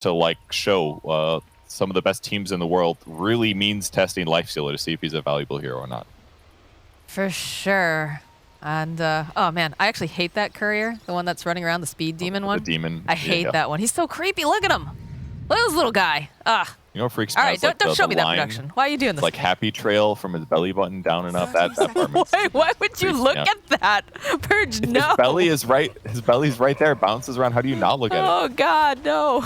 to like show some of the best teams in the world really means testing Lifestealer to see if he's a valuable hero or not. For sure. And, oh man, I actually hate that courier, the one that's running around, the speed demon one. The demon. I hate that one. He's so creepy. Look at him. Look at this little guy. Ah. You know what freaks me All out? right, don't show me that production. Why are you doing this? Like happy trail from his belly button down and up. That part makes why would you look at that? Purge, no. His belly is right. His belly's right there. It bounces around. How do you not look at it? Oh God, no.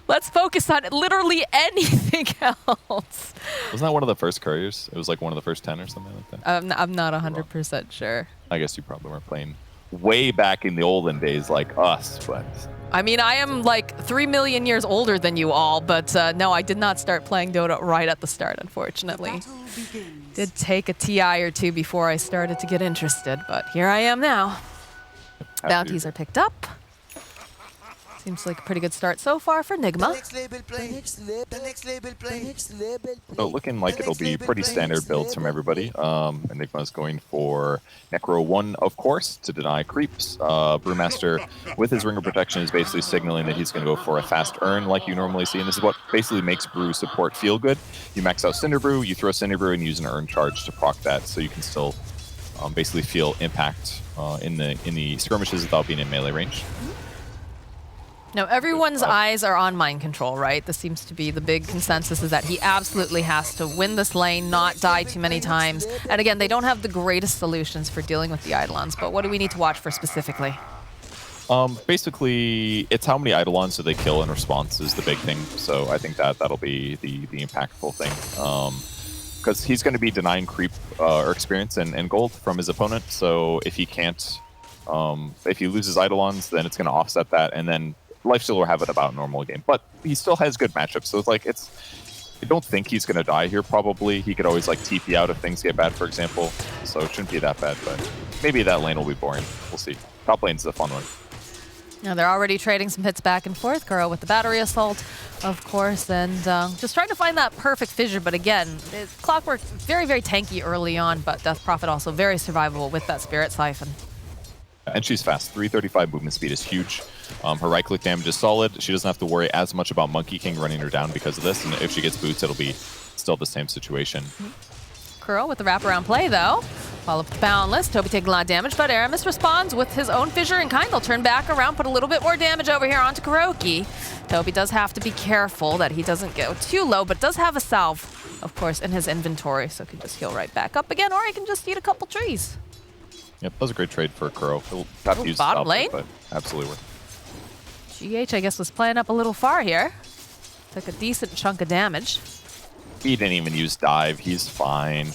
Let's focus on literally anything else. Wasn't that one of the first couriers? It was like one of the first 10 or something like that. I'm not 100% sure. I guess you probably weren't playing way back in the olden days like us, but... I mean, I am like 3 million years older than you all, but no, I did not start playing Dota right at the start, unfortunately. Did take a TI or two before I started to get interested, but here I am now. Bounties are picked up. Seems like a pretty good start so far for Nigma. So looking like it'll be pretty standard builds from everybody. Enigma's going for Necro 1, of course, to deny creeps. Brewmaster, with his Ring of Protection, is basically signaling that he's going to go for a fast earn like you normally see. And this is what basically makes Brew support feel good. You max out Cinder Brew, you throw Cinder Brew, and use an earn charge to proc that, so you can still basically feel impact in the skirmishes without being in melee range. Now, everyone's eyes are on mind control, right? This seems to be the big consensus, is that he absolutely has to win this lane, not die too many times. And again, they don't have the greatest solutions for dealing with the Eidolons, but what do we need to watch for specifically? Basically, it's how many Eidolons do they kill in response is the big thing. So I think that'll be the impactful thing. Because he's going to be denying creep or experience and gold from his opponent. So if he can't, if he loses Eidolons, then it's going to offset that, and then Lifestealer will have it about normal game. But he still has good matchups, so it's like I don't think he's going to die here, probably. He could always like TP out if things get bad, for example. So it shouldn't be that bad, but maybe that lane will be boring. We'll see. Top lane's the fun one. Now they're already trading some hits back and forth. Kuro with the battery assault, of course, and just trying to find that perfect fissure. But again, Clockwork very, very tanky early on, but Death Prophet also very survivable with that Spirit Siphon. And she's fast. 335 movement speed is huge. Her right-click damage is solid. She doesn't have to worry as much about Monkey King running her down because of this. And if she gets boots, it'll be still the same situation. Kuro with the wraparound play, though. Follow up with Boundless. Toby taking a lot of damage, but Aramis responds with his own Fissure and Kind. They'll turn back around, put a little bit more damage over here onto Kuroki. Toby does have to be careful that he doesn't go too low, but does have a salve, of course, in his inventory, so can just heal right back up again, or he can just eat a couple trees. Yep, that was a great trade for Kuro. He'll have to use bottom lane, but absolutely worth it. GH, I guess, was playing up a little far here. Took a decent chunk of damage. He didn't even use Dive. He's fine.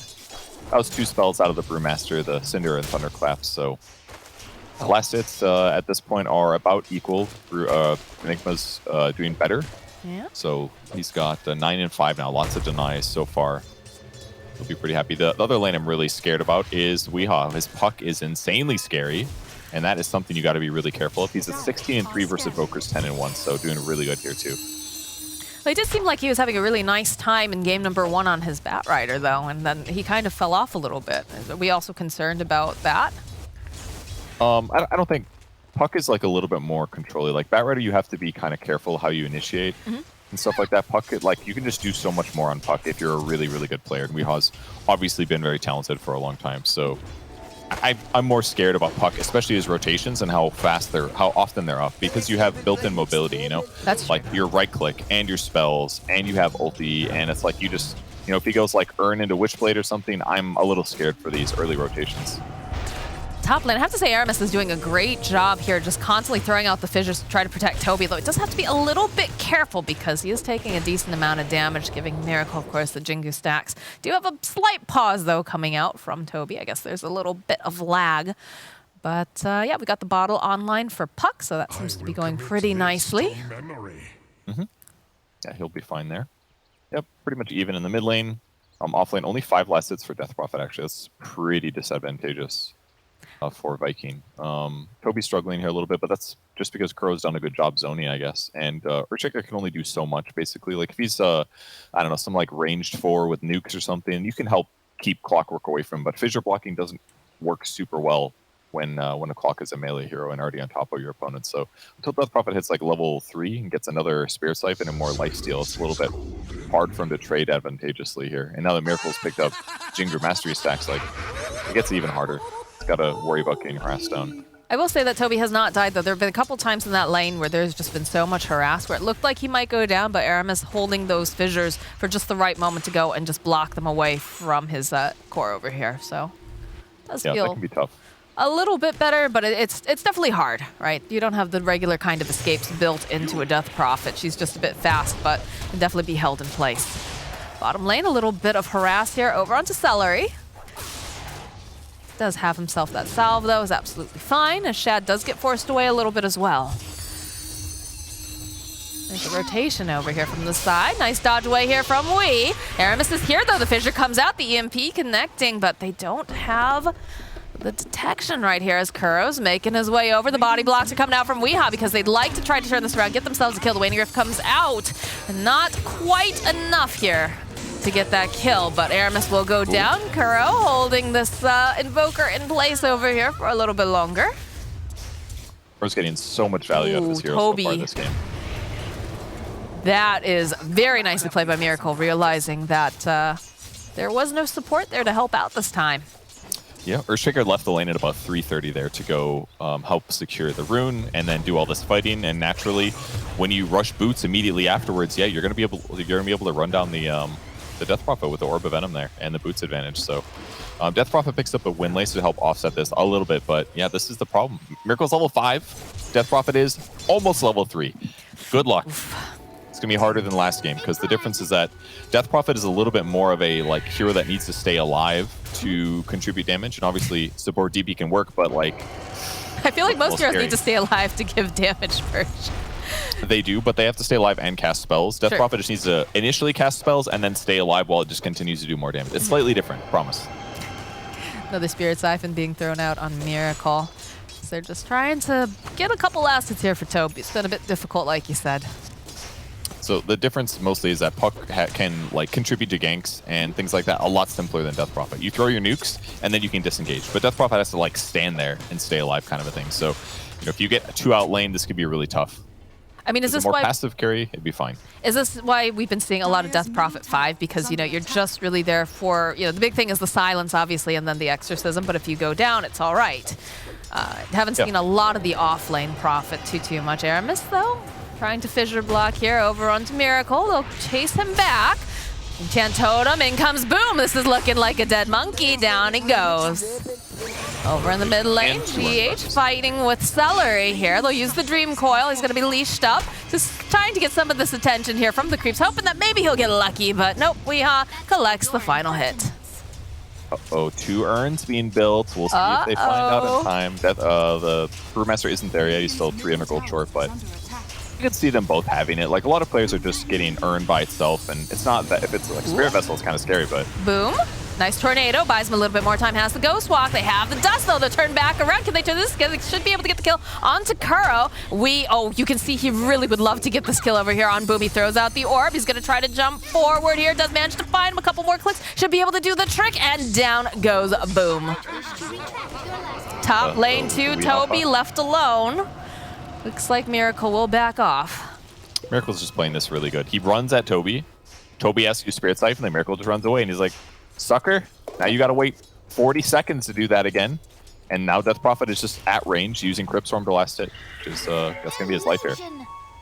That was 2 spells out of the Brewmaster, the Cinder and Thunderclaps, so the last hits at this point are about equal. Enigma's doing better. Yeah. So he's got 9 and 5 now. Lots of denies so far. He'll be pretty happy. The other lane I'm really scared about is Weehaw. His puck is insanely scary, and that is something you got to be really careful of. He's at 16 and 3 versus Evoker's 10 and 1, so doing really good here too. Well, it did seem like he was having a really nice time in game number 1 on his Batrider, though, and then he kind of fell off a little bit. Are we also concerned about that? I don't think Puck is like a little bit more controlly. Like Batrider, you have to be kind of careful how you initiate and stuff like that. Puck, like you can just do so much more on Puck if you're a really, really good player. And Weehaw's obviously been very talented for a long time, so I'm more scared about Puck, especially his rotations and how often they're up, because you have built-in mobility, you know? That's like your right-click and your spells, and you have ulti, and it's like you just, you know, if he goes like Earn into Witchblade or something, I'm a little scared for these early rotations. Top lane, I have to say Aramis is doing a great job here, just constantly throwing out the fissures to try to protect Toby, though it does have to be a little bit careful because he is taking a decent amount of damage, giving Miracle, of course, the Jingu stacks. Do have a slight pause, though, coming out from Toby. I guess there's a little bit of lag. But, yeah, we got the bottle online for Puck, so that seems to be going pretty nicely. Yeah, he'll be fine there. Yep, pretty much even in the mid lane. Off lane, only 5 last hits for Death Prophet, actually. That's pretty disadvantageous for Viking. Toby's struggling here a little bit, but that's just because Kuro's done a good job zoning, I guess. And Urchika can only do so much, basically. Like if he's, I don't know, some like ranged 4 with nukes or something, you can help keep Clockwork away from him. But fissure blocking doesn't work super well when a clock is a melee hero and already on top of your opponent. So until Death Prophet hits like level 3 and gets another Spirit Siphon and more lifesteal, it's a little bit hard for him to trade advantageously here. And now that Miracle's picked up Jingu Mastery stacks, like it gets even harder. It's got to worry about getting harassed down. I will say that Toby has not died, though. There have been a couple times in that lane where there's just been so much harass where it looked like he might go down, but Aramis holding those fissures for just the right moment to go and just block them away from his core over here. So it does Yeah, feel that can be tough. a little bit better, but it's definitely hard, right? You don't have the regular kind of escapes built into a Death Prophet. She's just a bit fast, but can definitely be held in place. Bottom lane, a little bit of harass here over onto Celery. Does have himself that salve, though, is absolutely fine, as Shad does get forced away a little bit as well. There's a rotation over here from the side. Nice dodge away here from Wee. Aramis is here, though. The fissure comes out, the EMP connecting, but they don't have the detection right here as Kuro's making his way over. The body blocks are coming out from Weehaw because they'd like to try to turn this around, get themselves a kill. The Waning Rift comes out, and not quite enough here to get that kill, but Aramis will go down. Kuro holding this Invoker in place over here for a little bit longer. Kuro's getting so much value out of his hero so far this game. That is very nicely played by Miracle, realizing that there was no support there to help out this time. Yeah, Earthshaker left the lane at about 3:30 there to go help secure the rune and then do all this fighting. And naturally, when you rush boots immediately afterwards, yeah, you're gonna be able to run down the Death Prophet with the Orb of Venom there and the boots advantage. So Death Prophet picks up a Wind Lace to help offset this a little bit, but yeah, this is the problem. Miracle's level 5, Death Prophet is almost level 3. Good luck. It's gonna be harder than last game because the difference is that Death Prophet is a little bit more of a like hero that needs to stay alive to contribute damage, and obviously support DP can work, but like I feel like most heroes need to stay alive to give damage first. They do, but they have to stay alive and cast spells. Death Prophet just needs to initially cast spells and then stay alive while it just continues to do more damage. It's slightly different, promise. Another Spirit Siphon being thrown out on Miracle. So they're just trying to get a couple assets here for Toby. It's been a bit difficult, like you said. So the difference mostly is that Puck can like contribute to ganks and things like that a lot simpler than Death Prophet. You throw your nukes and then you can disengage, but Death Prophet has to like stand there and stay alive kind of a thing. So you know, if you get 2 out lane, this could be really tough. I mean, is this more why passive carry? It'd be fine. Is this why we've been seeing a lot of Death Prophet 5? Because, you know, you're just really there for, you know, the big thing is the silence, obviously, and then the exorcism. But if you go down, it's all right. Haven't seen a lot of the off-lane Prophet too much. Aramis, though, trying to fissure block here over onto Miracle. They'll chase him back. Enchant Totem, in comes Boom. This is looking like a dead monkey. Down he goes. Over in the mid lane, GH fighting with Celery here. They'll use the Dream Coil. He's going to be leashed up. Just trying to get some of this attention here from the creeps, hoping that maybe he'll get lucky, but nope, Weehaw collects the final hit. Uh-oh, 2 urns being built. We'll see if they find out in time. The Brewmaster isn't there yet. He's still 300 gold short, but you can see them both having it. Like, a lot of players are just getting urn by itself, and it's not that if it's like Spirit Vessel, it's kind of scary, but... Boom. Nice tornado, buys him a little bit more time, has the Ghost Walk. They have the Dust, though. They'll turn back around. Can they turn this? They should be able to get the kill onto Kuro. You can see he really would love to get this kill over here on Boom. He throws out the Orb. He's going to try to jump forward here. Does manage to find him a couple more clicks. Should be able to do the trick, and down goes Boom. Top lane 2, Toby left alone. Looks like Miracle will back off. Miracle's just playing this really good. He runs at Toby. Toby asks you Spirit Siphon, then Miracle just runs away, and he's like, sucker, now you gotta wait 40 seconds to do that again. And now Death Prophet is just at range using Crypt Storm to last hit, which is, that's gonna be his life here.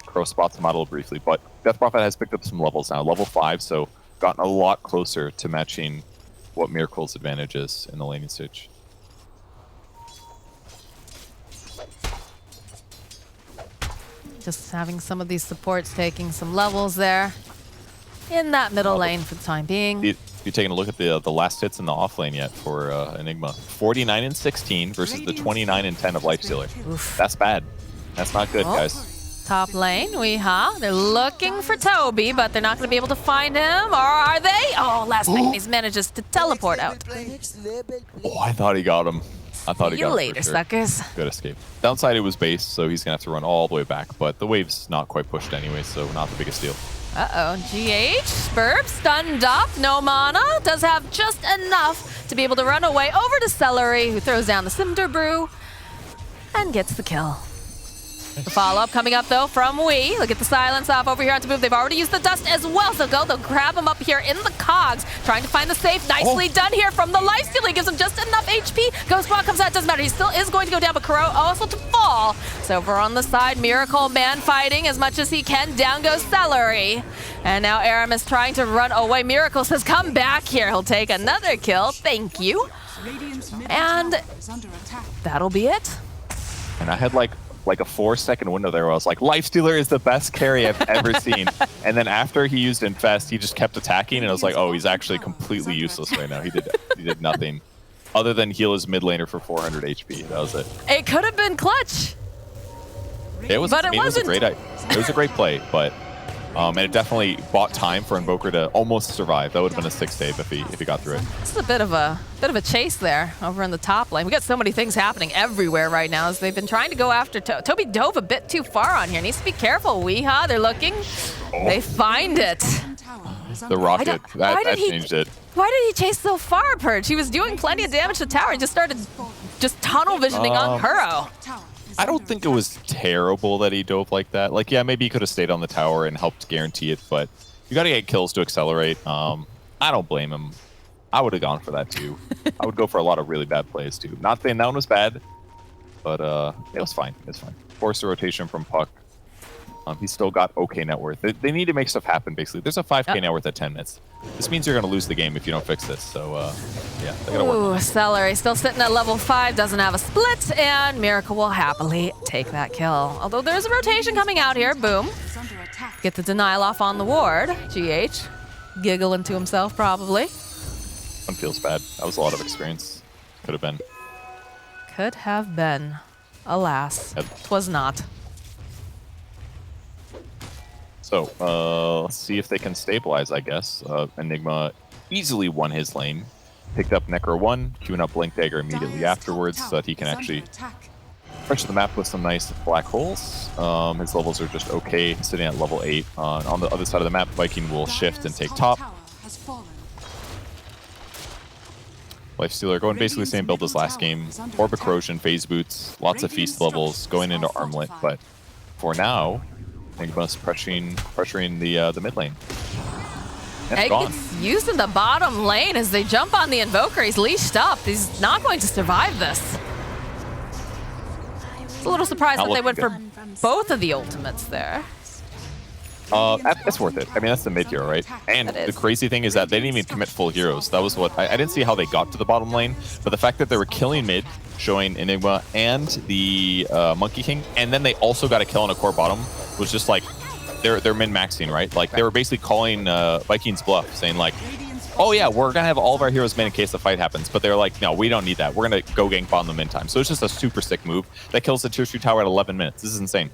Crow spots him out a little briefly, but Death Prophet has picked up some levels now, level 5, so gotten a lot closer to matching what Miracle's advantage is in the laning stage. Just having some of these supports taking some levels there in that middle lane for the time being. If you're taking a look at the last hits in the off lane yet for Enigma, 49 and 16 versus the 29 and 10 of Lifestealer. Oof. That's bad. That's not good, guys. Top lane, Weehaw. They're looking for Toby, but they're not going to be able to find him. Or are they? Oh, last second, he manages to teleport out. Oh, I thought he got him. I thought he got him. See you later, suckers. Good escape. Downside, it was base, so he's going to have to run all the way back, but the wave's not quite pushed anyway, so not the biggest deal. Uh-oh, GH, Spurb, stunned up, no mana, does have just enough to be able to run away over to Celery, who throws down the Cinder Brew. and gets the kill. The follow-up coming up, though, from Wee. Look at the silence off over here onto Boom. They've already used the dust as well, so they'll grab him up here in the cogs, trying to find the safe. Nicely done here from the lifesteal. He gives him just enough HP. Ghost Squad comes out, doesn't matter. He still is going to go down, but Kuro also to fall. So over on the side, Miracle Man fighting as much as he can. Down goes Celery. And now Aramis trying to run away. Miracle says, come back here. He'll take another kill. Thank you. And that'll be it. And I had like a 4-second window there where I was like, Lifestealer is the best carry I've ever seen. And then after he used Infest, he just kept attacking, and I was like, oh, he's actually completely useless right now. He did nothing other than heal his mid laner for 400 HP. That was it. It could have been clutch. It was, but I mean, it wasn't. It was a great play, but and it definitely bought time for Invoker to almost survive. That would have been a 6 save if he got through it. This is a bit of a chase there over in the top lane. We got so many things happening everywhere right now as they've been trying to go after Toby dove a bit too far on here. Needs to be careful. Weehaw, they're looking. Oh. They find it. The rocket that changed it. Why did he chase so far, Purge? He was doing plenty of damage to the tower. He just started tunnel visioning on Kuro. I don't think it was terrible that he dove like that. Like, yeah, maybe he could have stayed on the tower and helped guarantee it, but you got to get kills to accelerate. I don't blame him. I would have gone for that too. I would go for a lot of really bad plays too. Not saying that one was bad, but it was fine. It's fine. Force a rotation from Puck. He's still got okay net worth. They need to make stuff happen, basically. There's a 5k net worth at 10 minutes. This means you're going to lose the game if you don't fix this. So, yeah, they got to work on it. Celery still sitting at level 5, doesn't have a split, and Miracle will happily take that kill. Although there's a rotation coming out here. Boom. Get the denial off on the ward. GH. Giggling to himself, probably. One feels bad. That was a lot of experience. Could have been. Could have been. Alas, 'twas not. So, let's see if they can stabilize, I guess. Enigma easily won his lane. Picked up Necro 1, queuing up Blink Dagger immediately afterwards so that he can actually pressure the map with some nice black holes. His levels are just okay, sitting at level 8. On the other side of the map, Viking will shift and take top. Lifestealer going basically the same build as last game. Orb Corrosion, Phase Boots, lots of Feast levels, going into Armlet, but for now, Nigma's pressuring the mid lane. Egg gets used in the bottom lane as they jump on the Invoker. He's leashed up. He's not going to survive this. It's a little surprised that they went for both of the ultimates there. It's worth it. I mean, that's the mid hero, right? And the crazy thing is that they didn't even commit full heroes. That was what I didn't see how they got to the bottom lane, but the fact that they were killing mid, showing Enigma and the Monkey King, and then they also got a kill on a core bottom, was just like they're min-maxing, right? Like they were basically calling Vikings bluff, saying like, oh yeah, we're gonna have all of our heroes min in case the fight happens, but they're like, no, we don't need that. We're gonna go gank bottom them in time. So it's just a super sick move that kills the tier 2 tower at 11 minutes. This is insane.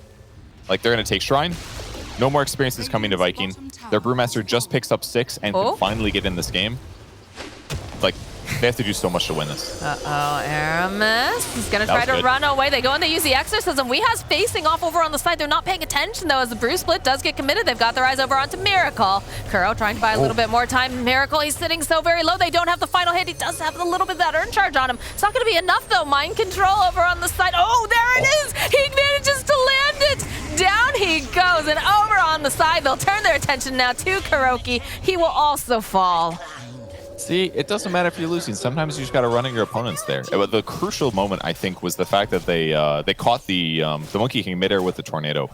Like they're gonna take Shrine. No more experiences coming to Viking. Their Brewmaster just picks up 6 and can finally get in this game. Like, they have to do so much to win this. Uh-oh, Aramis. He's going to try to run away. They go and they use the Exorcism. Weeha's facing off over on the side. They're not paying attention, though, as the Brew Split does get committed. They've got their eyes over onto Miracle. Kuro trying to buy a little bit more time. Miracle, he's sitting so very low. They don't have the final hit. He does have a little bit of that Urn Charge on him. It's not going to be enough, though. Mind Control over on the side. Oh, there it is. He manages to land it. Down he goes, and over on the side, they'll turn their attention now to Kuroki. He will also fall. See, it doesn't matter if you're losing. Sometimes you just got to run at your opponents there. The crucial moment, I think, was the fact that they caught the Monkey King midair with the Tornado.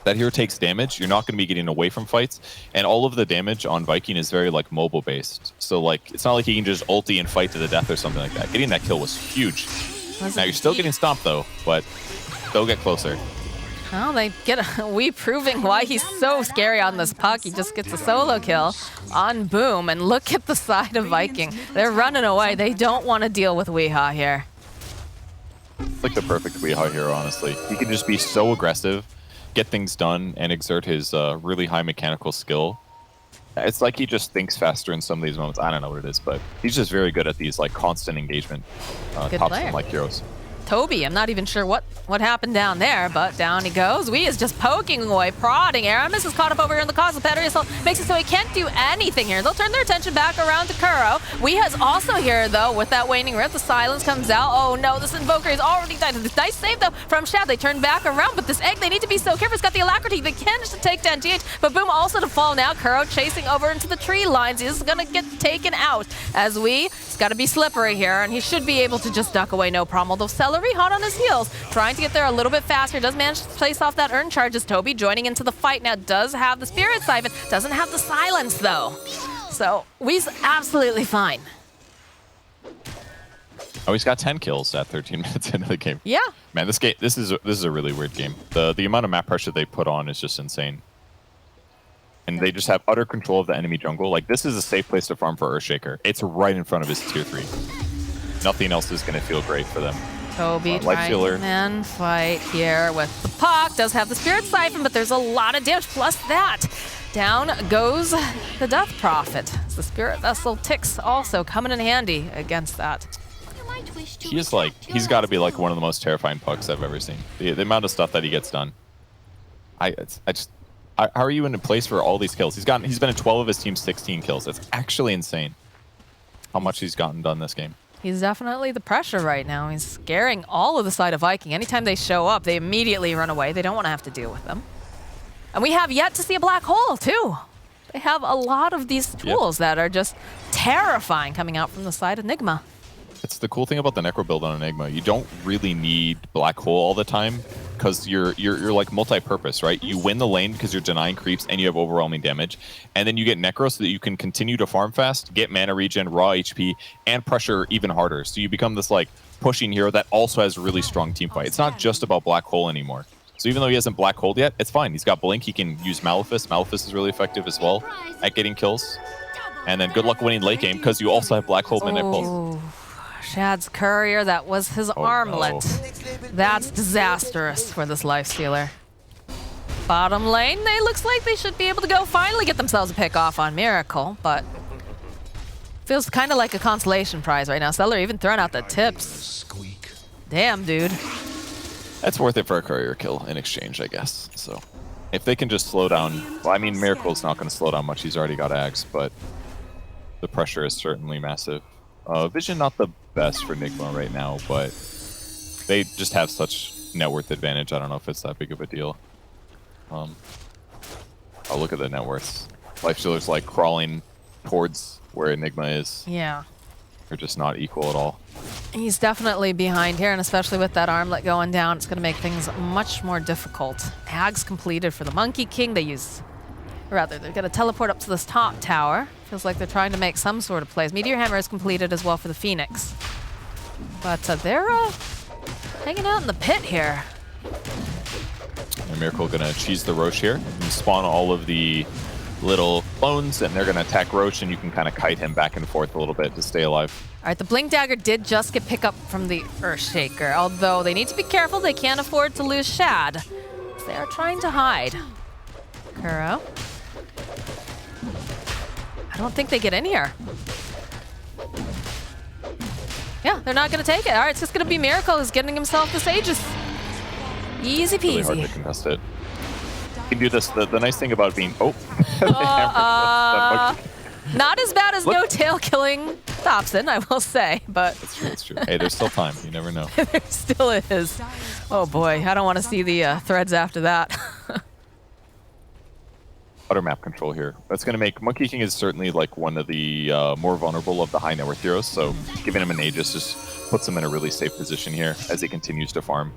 That hero takes damage. You're not going to be getting away from fights, and all of the damage on Viking is very like mobile based. So like, it's not like he can just ulti and fight to the death or something like that. Getting that kill was huge. Now you're still getting stomped though, but they'll get closer. Well, they get a Wee proving why he's so scary on this Puck. He just gets a solo kill on Boom, and look at the side of Viking. They're running away. They don't want to deal with Weehaw here. It's like the perfect Weehaw hero, honestly. He can just be so aggressive, get things done, and exert his really high mechanical skill. It's like he just thinks faster in some of these moments. I don't know what it is, but he's just very good at these like constant engagement top like heroes. Toby. I'm not even sure what happened down there, but down he goes. Wee is just poking away, prodding. Aramis is caught up over here in the cause. Petri assault makes it so he can't do anything here. They'll turn their attention back around to Kuro. Wee has also here, though, with that waning rift. The silence comes out. Oh no, this Invoker is already died. Nice save, though, from Shad. They turn back around, but this egg, they need to be so careful. It's got the alacrity. They can just take down GH, but Boom also to fall now. Kuro chasing over into the tree lines. He's gonna get taken out as he's got to be slippery here, and he should be able to just duck away no problem. Although Celery hot on his heels, trying to get there a little bit faster. Does manage to place off that urn charge as Toby joining into the fight now. Does have the Spirit Siphon, doesn't have the silence though. So Wee's absolutely fine. Oh, he's got 10 kills at 13 minutes into the game. Yeah. Man, this is a really weird game. The amount of map pressure they put on is just insane. And they just have utter control of the enemy jungle. Like, this is a safe place to farm for Earthshaker. It's right in front of his tier 3. Nothing else is going to feel great for them. Toby trying to man fight here with the puck. Does have the Spirit Siphon, but there's a lot of damage. Plus that, down goes the Death Prophet. The Spirit Vessel ticks also coming in handy against that. He is like, he's got to be like one of the most terrifying pucks I've ever seen. The amount of stuff that he gets done. How are you in a place for all these kills? He's been in 12 of his team's 16 kills. That's actually insane how much he's gotten done this game. He's definitely the pressure right now. He's scaring all of the side of Viking. Anytime they show up, they immediately run away. They don't want to have to deal with them. And we have yet to see a black hole, too. They have a lot of these tools that are just terrifying coming out from the side of Nigma. It's the cool thing about the Necro build on Enigma. You don't really need Black Hole all the time because you're like multi-purpose, right? You win the lane because you're denying creeps and you have overwhelming damage. And then you get Necro so that you can continue to farm fast, get mana regen, raw HP, and pressure even harder. So you become this like pushing hero that also has really strong team fight. It's not just about Black Hole anymore. So even though he hasn't Black Holed yet, it's fine. He's got Blink. He can use Malefice. Malefice is really effective as well at getting kills. And then good luck winning late game because you also have Black Hole Midnight Pulse. Shad's courier, that was his armlet. No. That's disastrous for this Lifestealer. Bottom lane, they looks like they should be able to go finally get themselves a pick off on Miracle, but feels kind of like a consolation prize right now. Seller even throwing out the tips. Damn, dude. That's worth it for a courier kill in exchange, I guess. So if they can just slow down, well, I mean, Miracle's not going to slow down much. He's already got Ags, but the pressure is certainly massive. Vision not the best for Nigma right now, but they just have such net worth advantage. I don't know if it's that big of a deal. Oh, look at the net worths. Lifestealer's like crawling towards where Enigma is. Yeah. They're just not equal at all. He's definitely behind here, and especially with that armlet going down, it's going to make things much more difficult. Ags completed for the Monkey King. They're going to teleport up to this top tower. Feels like they're trying to make some sort of plays. Meteor Hammer is completed as well for the Phoenix. But they're hanging out in the pit here. And Miracle gonna cheese the Roche here and spawn all of the little clones, and they're gonna attack Roche, and you can kind of kite him back and forth a little bit to stay alive. All right, the Blink Dagger did just get pick up from the Earthshaker, although they need to be careful. They can't afford to lose Shad. They are trying to hide. Kuro. I don't think they get in here. Yeah, they're not going to take it. All right, it's just going to be Miracle who's getting himself this Aegis. Easy peasy. Really hard to contest it. You can do this. The nice thing about being... Oh. Not as bad as no tail killing Thompson, I will say, but... That's true, that's true. Hey, there's still time. You never know. There still is. Oh boy, I don't want to see the threads after that. Utter map control here. That's going to make... Monkey King is certainly like one of the more vulnerable of the high net worth heroes, so giving him an Aegis just puts him in a really safe position here as he continues to farm.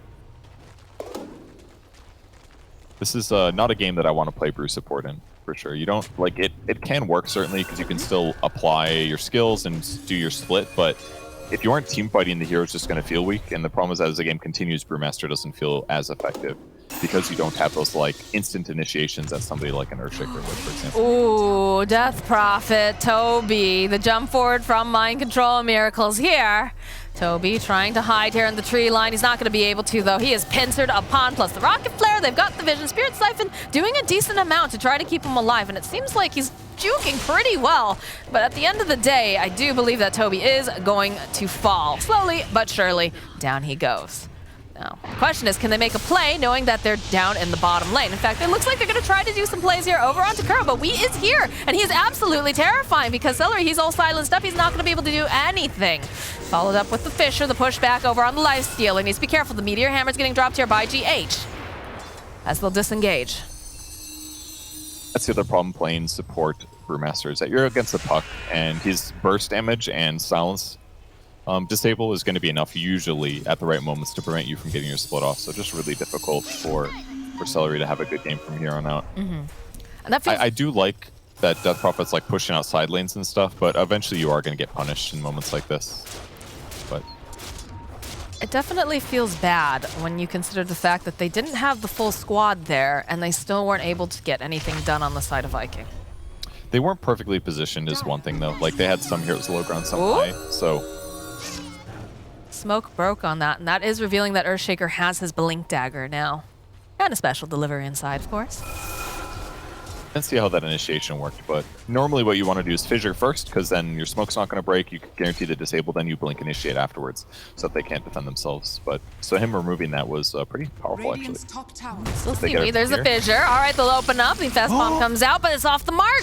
This is not a game that I want to play brew support in, for sure. You don't... Like, it can work, certainly, because you can still apply your skills and do your split, but if you aren't team fighting, the hero's just going to feel weak, and the problem is that as the game continues, Brewmaster doesn't feel as effective, because you don't have those like instant initiations that somebody like an Earthshaker would, for example. Ooh, Death Prophet, Toby, the jump forward from Mind Control Miracles here. Toby trying to hide here in the tree line. He's not going to be able to, though. He is pincered upon, plus the Rocket Flare. They've got the Vision. Spirit Siphon doing a decent amount to try to keep him alive, and it seems like he's juking pretty well. But at the end of the day, I do believe that Toby is going to fall. Slowly but surely, down he goes. Now, the question is, can they make a play knowing that they're down in the bottom lane? In fact, it looks like they're going to try to do some plays here over onto Kuro, but Wee is here, and he is absolutely terrifying because Celery, he's all silenced up. He's not going to be able to do anything. Followed up with the Fissure, the pushback over on the lifesteal. He needs to be careful. The Meteor Hammer's getting dropped here by GH as they'll disengage. That's the other problem playing support Brewmaster is that you're against the puck, and his burst damage and silence disable is going to be enough usually at the right moments to prevent you from getting your split off. So just really difficult for Celery to have a good game from here on out. And that feels I do like that Death Prophet's like pushing out side lanes and stuff, but eventually you are going to get punished in moments like this. But it definitely feels bad when you consider the fact that they didn't have the full squad there and they still weren't able to get anything done on the side of Viking. they weren't perfectly positioned is one thing though. Like they had some heroes low ground, some high, so. Smoke broke on that, and that is revealing that Earthshaker has his Blink Dagger now. And a special delivery inside, of course. Let's see how that initiation worked, but normally what you want to do is fissure first, because then your smoke's not going to break, you can guarantee the disable, then you blink initiate afterwards, so that they can't defend themselves. But so him removing that was pretty powerful, actually. We'll see. There's a fissure. All right, they'll open up. The fast bomb comes out, but it's off the mark.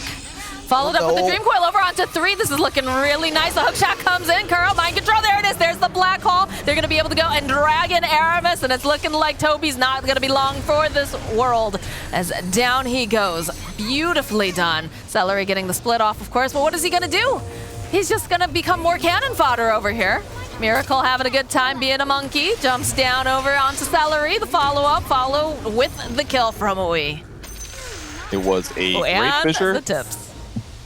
Followed up with the Dream Coil over onto 3. This is looking really nice. The hook shot comes in. Kuro, mind control. There it is. There's the black hole. They're going to be able to go and drag in Aramis, and it's looking like Toby's not going to be long for this world as down he goes. Beautifully done. Celery getting the split off, of course, but what is he going to do? He's just going to become more cannon fodder over here. Miracle having a good time being a monkey. Jumps down over onto Celery. The follow-up, follow with the kill from Wee. It was a great fissure. The tips.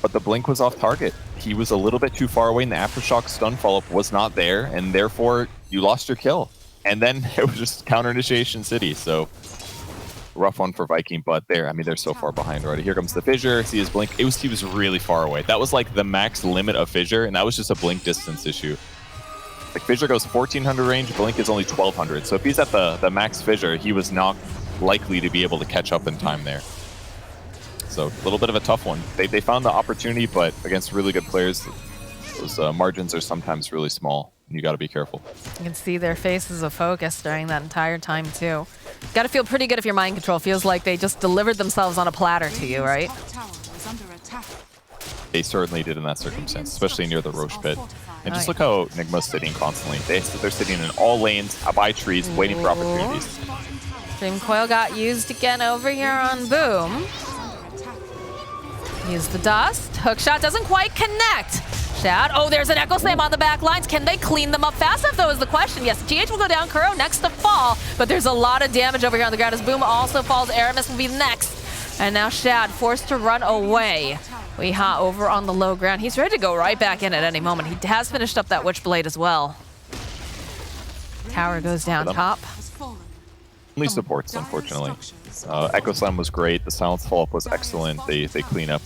But the blink was off target. He was a little bit too far away, and the aftershock stun follow-up was not there, and therefore you lost your kill. And then it was just counter initiation city, so rough one for Viking, but there, I mean, they're so far behind already. Here comes the fissure. See his blink. He was really far away. That was like the max limit of fissure, and that was just a blink distance issue. Like fissure goes 1400 range, blink is only 1200. So if he's at the max fissure, he was not likely to be able to catch up in time there. So a little bit of a tough one. They found the opportunity, but against really good players, those margins are sometimes really small. You got to be careful. You can see their faces of focus during that entire time too. Got to feel pretty good if your mind control feels like they just delivered themselves on a platter to you, right? They certainly did in that circumstance, especially near the Roche pit. And just look how Nigma's sitting constantly. They're sitting in all lanes, by trees, waiting for opportunities. Dream Coil got used again over here on Boom. Use the dust. Hookshot doesn't quite connect. Shad. Oh, there's an Echo Slam on the back lines. Can they clean them up fast enough, though, is the question. Yes, GH will go down. Kuro next to fall, but there's a lot of damage over here on the ground as Boom also falls. Aramis will be next. And now Shad forced to run away. Weeha over on the low ground. He's ready to go right back in at any moment. He has finished up that Witchblade as well. Tower goes down top. Only supports, unfortunately. Echo Slam was great. The silence follow-up was excellent. They clean up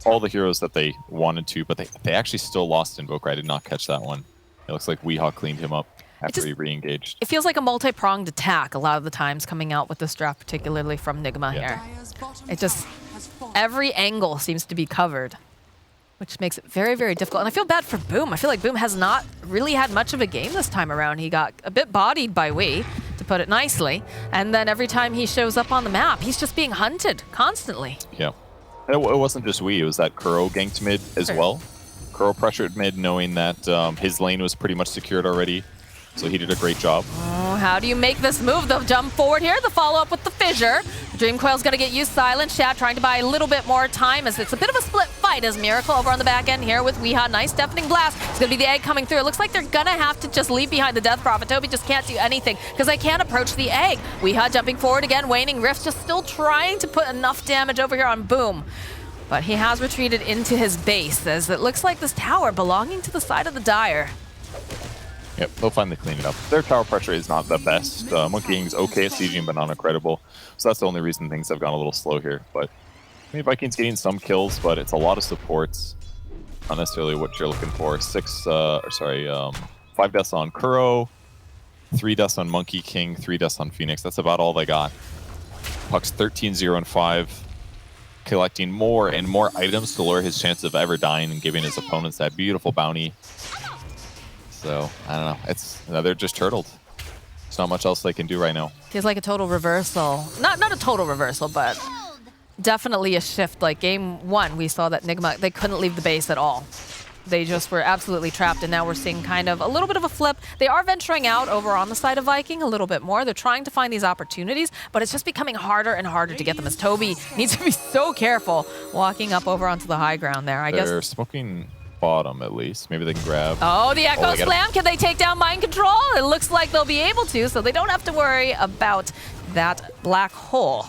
all the heroes that they wanted to, but they actually still lost Invoker. I did not catch that one. It looks like Weehaw cleaned him up after he re-engaged. It feels like a multi-pronged attack a lot of the times coming out with this draft, particularly from Nigma here. It just, every angle seems to be covered, which makes it very, very difficult. And I feel bad for Boom. I feel like Boom has not really had much of a game this time around. He got a bit bodied by Wee, to put it nicely. And then every time he shows up on the map, he's just being hunted constantly. Yeah. It wasn't just Wee, it was that Kuro ganked mid as well. Kuro pressured mid knowing that his lane was pretty much secured already. So he did a great job. Oh, how do you make this move? They'll jump forward here. The follow-up with the fissure. Dream Coil's going to get used. Silent Shad trying to buy a little bit more time as it's a bit of a split fight as Miracle over on the back end here with Weehaw. Nice deafening blast. It's going to be the egg coming through. It looks like they're going to have to just leave behind the Death Prophet. Toby just can't do anything because they can't approach the egg. Weehaw jumping forward again. Waning Rift just still trying to put enough damage over here on Boom. But he has retreated into his base as it looks like this tower belonging to the side of the Dire. Yep, they'll finally clean it up. Their tower pressure is not the best. Monkey King's okay at sieging, but not incredible. So that's the only reason things have gone a little slow here. But I mean, Vikings getting some kills, but it's a lot of supports. Not necessarily what you're looking for. 5 deaths on Kuro, 3 deaths on Monkey King, 3 deaths on Phoenix. That's about all they got. Puck's 13, 0, and 5, collecting more and more items to lower his chance of ever dying and giving his opponents that beautiful bounty. So, I don't know. They're just turtled. There's not much else they can do right now. Feels like a total reversal. Not a total reversal, but definitely a shift. Like game 1, we saw that Nigma, they couldn't leave the base at all. They just were absolutely trapped, and now we're seeing kind of a little bit of a flip. They are venturing out over on the side of Viking a little bit more. They're trying to find these opportunities, but it's just becoming harder and harder to get them as Toby needs to be so careful walking up over onto the high ground there. They're smoking bottom at least. Maybe they can grab. Oh, the Echo Slam. Can they take down Mind Control? It looks like they'll be able to, so they don't have to worry about that black hole.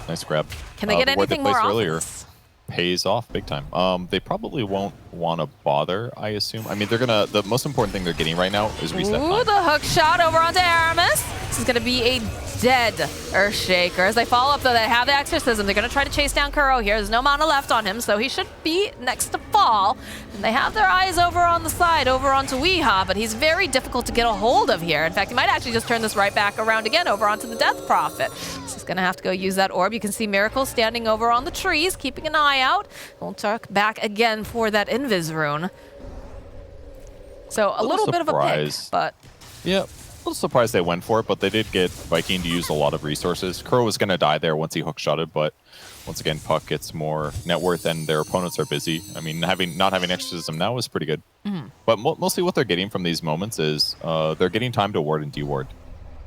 Nice grab. Can they get anything more earlier offense? Pays off big time. They probably won't want to bother, I assume. I mean, they're gonna. The most important thing they're getting right now is reset time. Ooh, the hook shot over onto Aramis. This is gonna be a dead Earthshaker. As they follow up, though, they have the Exorcism. They're gonna try to chase down Kuro here. There's no mana left on him, so he should be next to fall. And they have their eyes over on the side, over onto Weeha, but he's very difficult to get a hold of here. In fact, he might actually just turn this right back around again over onto the Death Prophet. So he's gonna have to go use that orb. You can see Miracle standing over on the trees, keeping an eye out. We'll talk back again for that Invis rune. So a little bit of a pick, but... Yeah. A little surprised they went for it, but they did get Viking to use a lot of resources. Kuro was going to die there once he hookshotted, but once again, Puck gets more net worth and their opponents are busy. I mean, not having Exorcism now is pretty good. But mostly what they're getting from these moments is they're getting time to ward and deward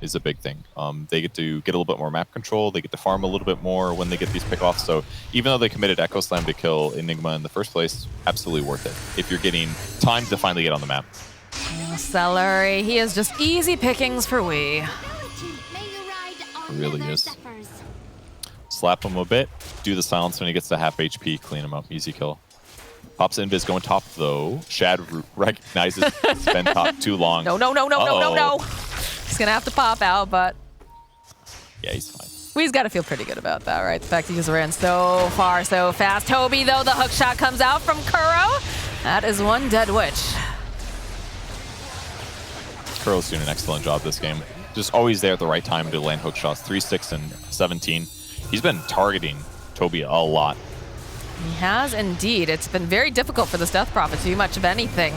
is a big thing. They get to get a little bit more map control. They get to farm a little bit more when they get these pickoffs. So even though they committed Echo Slam to kill Enigma in the first place, absolutely worth it if you're getting time to finally get on the map. Celery, he is just easy pickings for Wii. It really is. Slap him a bit, do the silence when he gets to half HP, clean him up, easy kill. Pops Invis going top though. Shad recognizes it's been top too long. No. He's gonna have to pop out, but yeah, he's fine. Wee's got to feel pretty good about that, right? The fact he just ran so far, so fast. Toby, though, the hook shot comes out from Kuro. That is one dead witch. Kuro's doing an excellent job this game. Just always there at the right time to land hook shots. 3, 6, and 17. He's been targeting Toby a lot. He has indeed. It's been very difficult for this Death Prophet to do much of anything.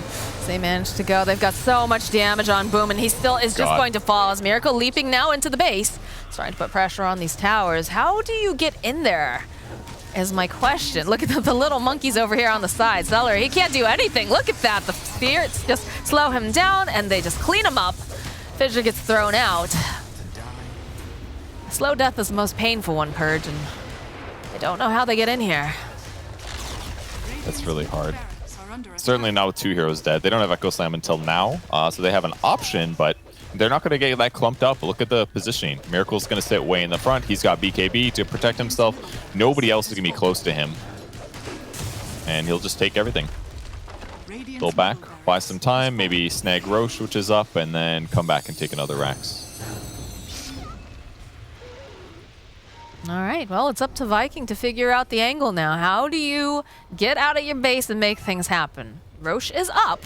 They managed to go. They've got so much damage on Boom, and he still is just going to fall as Miracle leaping now into the base. Trying to put pressure on these towers. How do you get in there? Is my question. Look at the little monkeys over here on the side. Celery, he can't do anything. Look at that. The spirits just slow him down, and they just clean him up. Fissure gets thrown out. Slow death is the most painful one, Purge, and I don't know how they get in here. That's really hard. Certainly not with 2 heroes dead. They don't have Echo Slam until now, so they have an option, but they're not going to get that clumped up. Look at the positioning. Miracle's going to sit way in the front. He's got BKB to protect himself. Nobody else is going to be close to him. And he'll just take everything. Go back, buy some time, maybe snag Roche, which is up, and then come back and take another Rax. All right, well, it's up to Viking to figure out the angle now. How do you get out of your base and make things happen? Roche is up.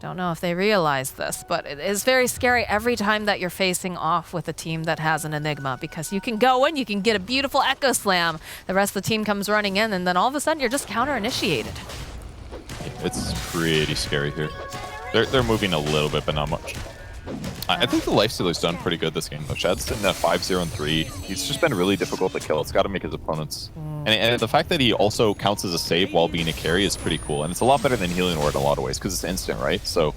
Don't know if they realize this, but it is very scary every time that you're facing off with a team that has an Enigma, because you can go in, you can get a beautiful Echo Slam, the rest of the team comes running in, and then all of a sudden you're just counter-initiated. It's pretty scary here. They're moving a little bit, but not much. I think the Lifestealer's done pretty good this game, though. Shad's sitting at 5-0 and 3. He's just been really difficult to kill. It's got to make his opponents. And the fact that he also counts as a save while being a carry is pretty cool. And it's a lot better than Healing Ward in a lot of ways, because it's instant, right? So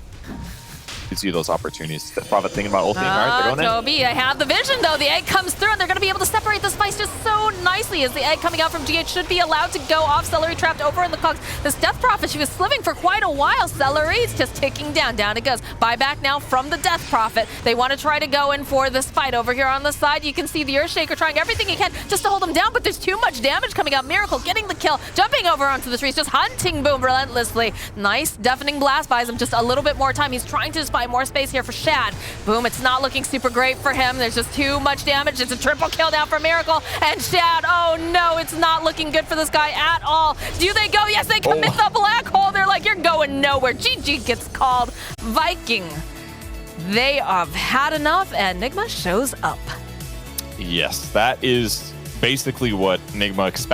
gives you those opportunities. The Prophet thinking about ulting. All right, they're going in. Toby, I have the vision, though. The egg comes through, and they're going to be able to separate this fight just so nicely as the egg coming out from GH should be allowed to go off. Celery trapped over in the cogs. This Death Prophet, she was sliving for quite a while. Celery's just ticking down. Down it goes. Buyback now from the Death Prophet. They want to try to go in for this fight over here on the side. You can see the Earthshaker trying everything he can just to hold him down, but there's too much damage coming out. Miracle getting the kill, jumping over onto the trees, just hunting Boom relentlessly. Nice deafening blast buys him just a little bit more time. He's trying to just buy more space here for Shad. Boom, it's not looking super great for him. There's just too much damage. It's a triple kill down for Miracle. And Shad, oh no, it's not looking good for this guy at all. Do they go? Yes, they commit the black hole. They're like, you're going nowhere. GG gets called. Viking, they have had enough, and Nigma shows up. Yes, that is basically what Nigma expects.